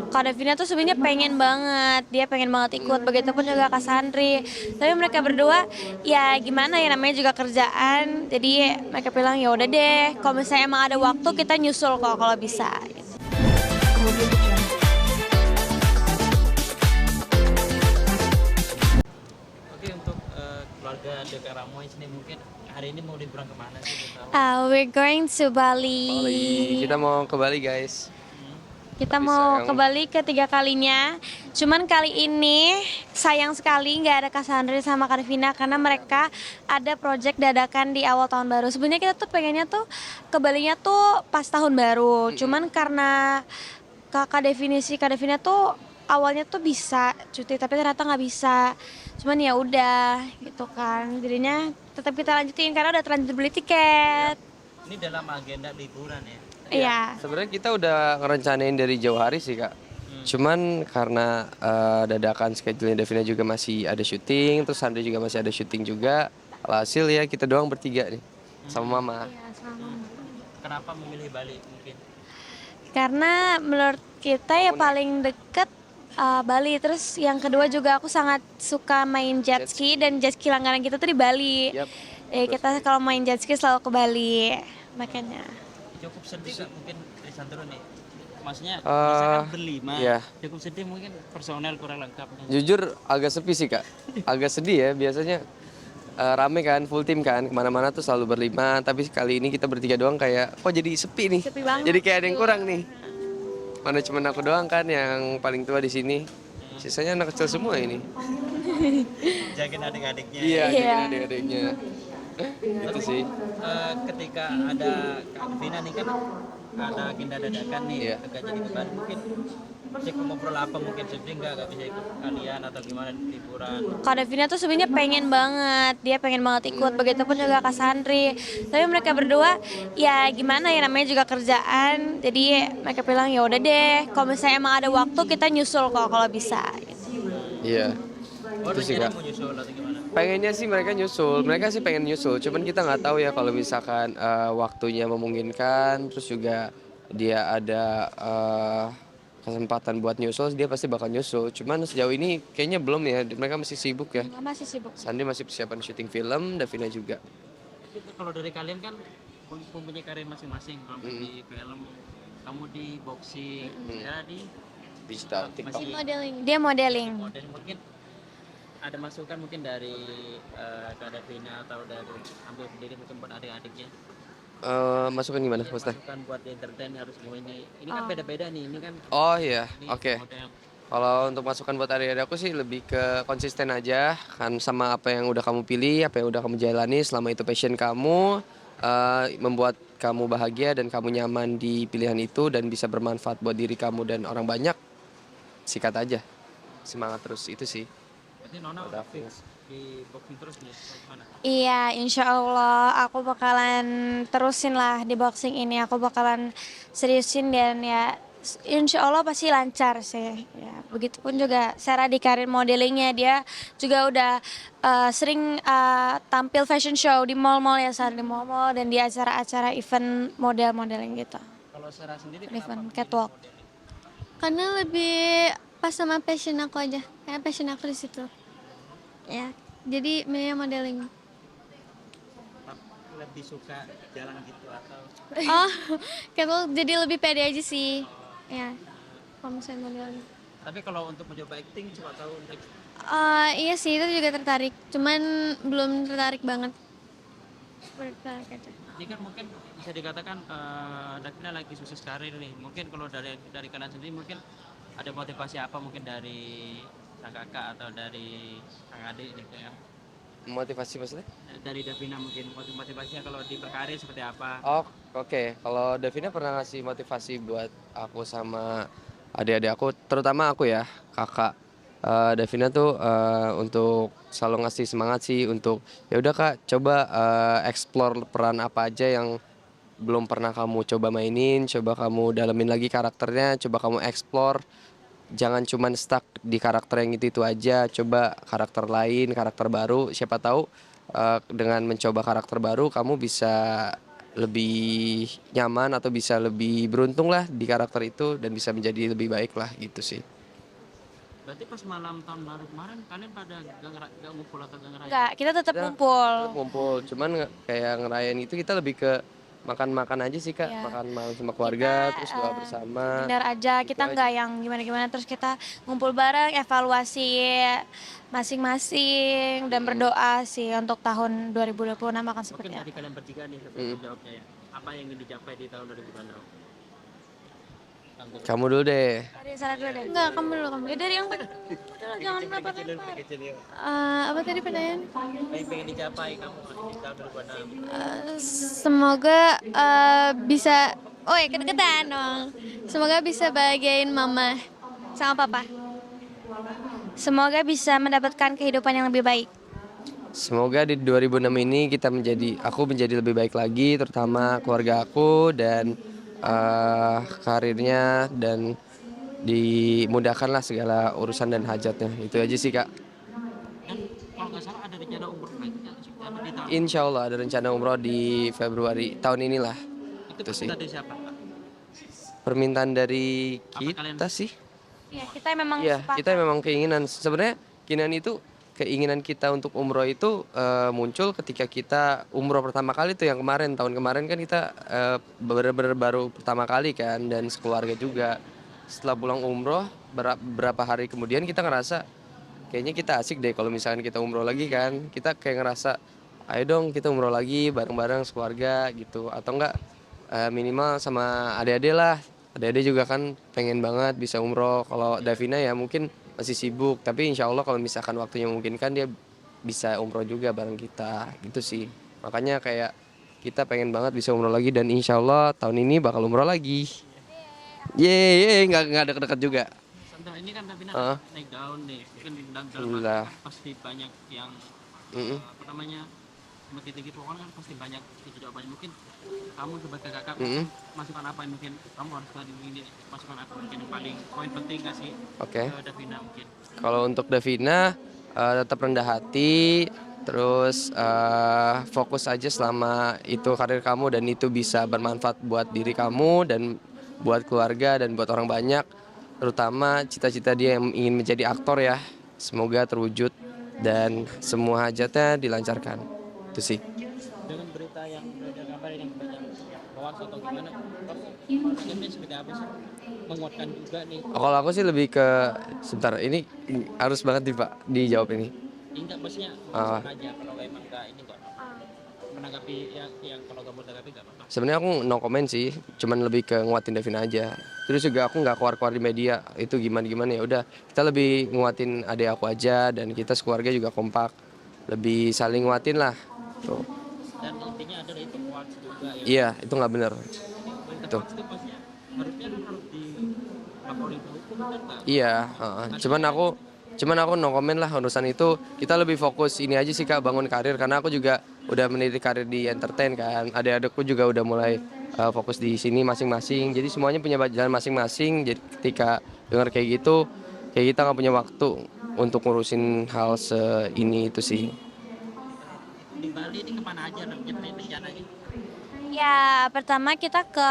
Kak Devina tuh sebenarnya pengen banget, dia pengen banget ikut, begitupun juga Kak Sandri. Tapi mereka berdua, ya gimana ya namanya juga kerjaan, jadi mereka bilang ya udah deh, kalau misalnya emang ada waktu kita nyusul kok kalau bisa. Gitu. Oke, untuk keluarga DK Ramoy sini mungkin hari ini mau liburan kemana sih? Kita tahu. We're going to Bali, Bali. kita mau ke Bali guys. Hmm. Kita Tapi mau ke sayang, Bali ketiga kalinya. Cuman kali ini sayang sekali nggak ada Kak Sandri sama Kak Devina karena mereka ada project dadakan di awal tahun baru. Sebenarnya kita tuh pengennya tuh ke Balinya tuh pas tahun baru. Cuman karena Kak definisi Kak Devina tuh awalnya tuh bisa cuti tapi ternyata nggak bisa. Cuman ya udah gitu kan. Jadinya tetap kita lanjutin karena udah terlanjur beli tiket. Ini dalam agenda liburan ya. Iya. sebenarnya kita udah ngerencanain dari jauh hari sih kak. Cuman karena dadakan schedule-nya Davina juga masih ada syuting, terus Sandri juga masih ada syuting juga. Alhasil ya kita doang bertiga nih sama mama. Iya, sama. Kenapa memilih Bali mungkin? Karena menurut kita ya paling deket Bali. Terus yang kedua juga aku sangat suka main jet ski dan jet ski langganan kita tuh di Bali. Yap. Kita kalau main jet ski selalu ke Bali. Makanya. Cukup sedih nggak mungkin Trisandro nih? Maksudnya Eh, misalkan berlima, iya. cukup sedih mungkin personel kurang lengkap nih. Jujur agak sepi sih kak, agak sedih ya. Biasanya rame kan, full tim kan, kemana-mana tuh selalu berlima. Tapi kali ini kita bertiga doang kayak, kok jadi sepi nih. Sepi banget. Jadi kayak ada yang kurang nih. Mana cuma aku doang kan yang paling tua di sini. Sisanya anak kecil semua ini. Jagain adik-adiknya. Iya, Iya. jadi adik-adiknya. Itu sih. Ketika ada Kak Vina nih kan ada agenda dadakan nih, Iya. agak jadi beban mungkin. Cek ngobrol apa mungkin sedih nggak bisa ikut kalian atau gimana liburan. Kak Devina tuh sebenarnya pengen banget, dia pengen banget ikut, begitupun juga Kak Sandri. Tapi mereka berdua, ya gimana ya namanya juga kerjaan, jadi mereka bilang ya udah deh, kalau misalnya emang ada waktu kita nyusul kok kalau bisa. Gitu. Iya. Oh, Itu sih rencana kak. mau nyusul atau gimana? Pengennya sih mereka nyusul, mereka sih pengen nyusul. Cuman kita nggak tahu ya kalau misalkan waktunya memungkinkan, terus juga dia ada kesempatan buat nyusul, dia pasti bakal nyusul. Cuman sejauh ini kayaknya belum ya, mereka masih sibuk ya. Masih sibuk. Sandi masih persiapan syuting film, Davina juga. Itu kalau dari kalian kan mempunyai karir masing-masing. Kamu di film, kamu di boxing, ya di Digital, TikTok. masih Modeling. Dia modeling. model mungkin ada masukan mungkin dari Kak Davina atau dari ambil sendiri mungkin buat adik-adiknya. Masukin gimana maksudnya? Masukan buat di entertain harus mau ini kan beda-beda nih, ini kan Oh iya, ini oke. model. Kalau untuk masukan buat adik-adik aku sih lebih ke konsisten aja kan sama apa yang udah kamu pilih, apa yang udah kamu jalani selama itu passion kamu, membuat kamu bahagia dan kamu nyaman di pilihan itu dan bisa bermanfaat buat diri kamu dan orang banyak. Sikat aja, semangat terus itu sih. Berarti Nona Udah fix di boxing terus nih, gimana? Iya, insya Allah aku bakalan terusin lah di boxing ini. Aku bakalan seriusin dan ya insya Allah pasti lancar sih. Ya, begitupun juga Sarah di karir modelingnya dia juga udah sering tampil fashion show di mall-mall ya, Sarah di mall-mall dan di acara-acara event model-modeling gitu. Kalau Sarah sendiri Event kenapa catwalk. memilih modeling? Karena lebih pas sama passion aku aja, kayak passion aku di situ. Ya, jadi milih modeling. Lebih suka jalan gitu atau Oh, kayak jadi lebih pede aja sih. Ya, kalau misalnya modeling. tapi kalau untuk mencoba acting coba tahu untuk Iya sih, itu juga tertarik. Cuman belum tertarik banget. Baru tertarik aja. ini kan mungkin bisa dikatakan Davina lagi sukses karir nih. Mungkin kalau dari kalian sendiri mungkin ada motivasi apa mungkin dari sang kakak atau dari sang adik nih kayak Motivasi maksudnya? dari Davina mungkin motivasinya kalau di berkarir seperti apa? Oh oke, kalau Davina pernah ngasih motivasi buat aku sama adik-adik aku, terutama aku ya, kakak. Davina tuh untuk selalu ngasih semangat sih untuk ya udah kak, coba explore peran apa aja yang belum pernah kamu coba mainin, coba kamu dalemin lagi karakternya, coba kamu explore. Jangan cuman stuck di karakter yang itu aja, coba karakter lain, karakter baru. Siapa tahu dengan mencoba karakter baru kamu bisa lebih nyaman atau bisa lebih beruntung lah di karakter itu dan bisa menjadi lebih baik lah gitu sih. Berarti pas malam tahun baru kemarin kalian pada gak ngumpul atau gak ngerayain? Enggak, kita tetap Kita ngumpul. tetap ngumpul, cuman kayak ngerayain itu kita lebih ke makan-makan aja sih Kak, Iya. makan malam sama Kita keluarga, terus doa bersama. dinner aja, Gitu kita aja. nggak yang gimana-gimana, terus kita ngumpul bareng, evaluasi masing-masing dan berdoa sih untuk tahun 2026 akan Mungkin seperti dari apa. kalian bertiga nih sebelum jawabnya ya. Apa yang ingin dicapai di tahun 2026? Langsung. Kamu dulu deh. Dari sana dulu deh. Enggak, kamu dulu kamu. Ya dari yang udah jangan lempar-lempar. Kecil ya. Apa tadi pertanyaan? Apa yang pengen dicapai kamu di tahun 2026? Semoga bisa, oh ya kedeketan dong. Semoga bisa bahagiain mama sama papa. Semoga bisa mendapatkan kehidupan yang lebih baik. Semoga di 2006 ini aku menjadi lebih baik lagi, terutama keluarga aku dan karirnya dan dimudahkanlah segala urusan dan hajatnya. Itu aja sih Kak. Dan kalau nggak salah ada rencana umroh lagi nggak sih? Apa di tahun Insya Allah ada rencana umroh di Februari tahun inilah. itu Itu sih. permintaan dari siapa? Pak? Permintaan dari Apa kalian- kita sih. Ya, kita memang Iya, sepakat. kita memang keinginan. Sebenarnya keinginan kita untuk umroh itu muncul ketika kita umroh pertama kali tuh yang kemarin tahun kemarin kan kita benar-benar baru pertama kali kan dan sekeluarga juga. Setelah pulang umroh berapa hari kemudian kita ngerasa kayaknya kita asik deh kalau misalkan kita umroh lagi kan. Kita kayak ngerasa ayo dong kita umroh lagi bareng-bareng sekeluarga gitu atau enggak minimal sama adik-adik lah. Adik-adik juga kan pengen banget bisa umroh. Kalau Davina ya mungkin masih sibuk, tapi insya Allah kalau misalkan waktunya memungkinkan dia bisa umroh juga bareng kita gitu sih. Makanya kayak kita pengen banget bisa umroh lagi dan insya Allah tahun ini bakal umroh lagi. Yeay, nggak deket-deket juga. Contoh ini kan Davina Heeh. naik daun nih, mungkin di dalam Alhamdulillah. kan pasti banyak yang Mm-mm. apa namanya semakin tinggi pohon kan pasti banyak itu jawabannya. Mungkin kamu sebagai kakak Mm-mm. masukan apa yang mungkin kamu harus tadi ini masukan apa mungkin yang paling poin penting nggak sih Oke. ke Davina mungkin? Kalau untuk Davina tetap rendah hati, terus fokus aja selama itu karir kamu dan itu bisa bermanfaat buat diri kamu dan buat keluarga dan buat orang banyak. Terutama cita-cita dia yang ingin menjadi aktor ya. Semoga terwujud dan semua hajatnya dilancarkan. Itu sih. Dengan berita yang beredar kabar yang banyak yang hoax atau gimana, kamu orangnya sebagai apa sih menguatkan juga nih? Kalau aku sih lebih ke sebentar ini harus banget dijawab ini. Enggak maksudnya Ah. langsung aja kalau emang enggak ini enggak menanggapi yang kalau kamu tanggapi enggak apa-apa. Sebenarnya aku no comment sih, cuman lebih ke nguatin Davina aja. Terus juga aku nggak keluar-keluar di media, itu gimana ya udah kita lebih nguatin adik aku aja dan kita sekeluarga juga kompak, lebih saling nguatin lah. Tuh. Dan intinya adalah itu hoax juga ya. Iya, itu nggak benar. Berita Tuh. hoax itu maksudnya harusnya kan harus dilaporin ke hukum kan enggak? Iya, heeh. Cuman aku no comment lah urusan itu. Kita lebih fokus ini aja sih Kak, bangun karir karena aku juga udah meniti karir di entertain kan. Adik-adikku juga udah mulai fokus di sini masing-masing. Jadi semuanya punya jalan masing-masing. Jadi ketika dengar kayak gitu, kayak kita nggak punya waktu untuk ngurusin hal ini itu sih. Di Bali ini kemana aja rencananya? Ya, pertama kita ke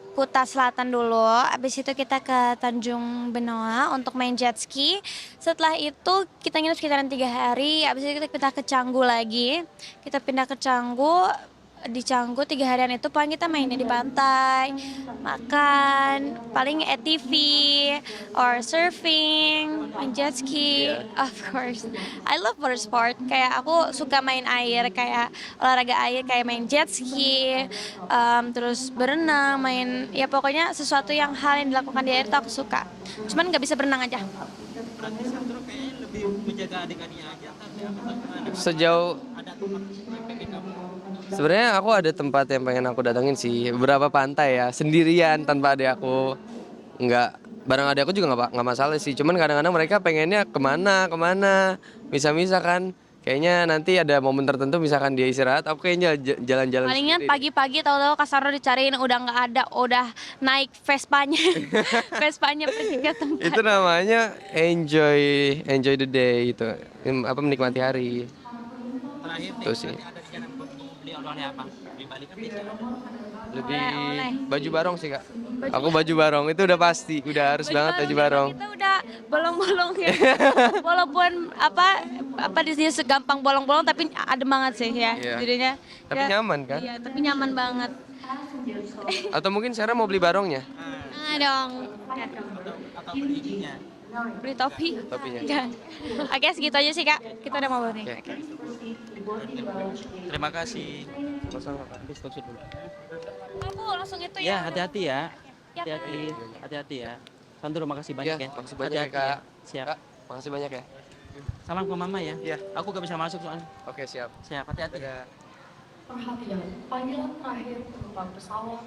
Kuta Selatan dulu, habis itu kita ke Tanjung Benoa untuk main jet ski. Setelah itu kita nginep sekitaran 3 hari, habis itu kita pindah ke Canggu lagi. Kita pindah ke Canggu, di Canggu 3 harian itu paling kita mainnya di pantai, makan, paling ATV or surfing, main jet ski, of course. I love water sport, kayak aku suka main air, kayak olahraga air, kayak main jet ski, terus berenang, main, ya pokoknya sesuatu hal yang dilakukan di air itu aku suka. Cuman nggak bisa berenang aja. Berarti Sandro kayaknya lebih menjaga adik-adiknya aja tapi apa gimana? Sejauh Ada tempat yang pengen kamu Sebenarnya aku ada tempat yang pengen aku datengin sih, beberapa pantai ya, sendirian tanpa adik aku. Nggak, bareng adik aku juga nggak masalah sih. Cuman kadang-kadang mereka pengennya kemana, bisa kan. Kayaknya nanti ada momen tertentu misalkan dia istirahat, aku kayaknya jalan-jalan Palingan sendiri. pagi-pagi tahu-tahu Kasaro dicariin udah nggak ada, udah naik Vespanya, Vespanya pergi ke tempat. Itu namanya enjoy the day gitu. Apa menikmati hari. terakhir nih Itu sih. nanti ada rencana beli oleh-oleh apa? di Bali kan beda. Lebih Oleh-oleh. baju barong sih kak. Aku baju barong itu udah pasti, udah harus banget baju barong. Kita udah bolong-bolong ya. Walaupun apa di sini segampang bolong-bolong tapi adem banget sih ya. Iya. Jadinya Tapi ya, nyaman kan? Iya, tapi nyaman banget. Atau mungkin Sarah mau beli barongnya? Dong. Atau belinya. Beli topi. Topinya. Enggak. Oke, segitu aja sih, Kak. Kita udah mau beli. Oke. Terima kasih. Sama-sama, Kak. Diskusi dulu. Aku langsung itu Ya, ya. hati-hati ya. Ya, Hati-hati. Hati-hati ya. Sandro, makasih banyak Iya, ya. makasih banyak ya, Hati-hati Kak. Siap. Kak, makasih banyak ya. Salam ke mama ya. Iya. Aku gak bisa masuk soalnya. Oke, siap. Siap, hati-hati. Dadah. Perhatian, panggilan terakhir penumpang pesawat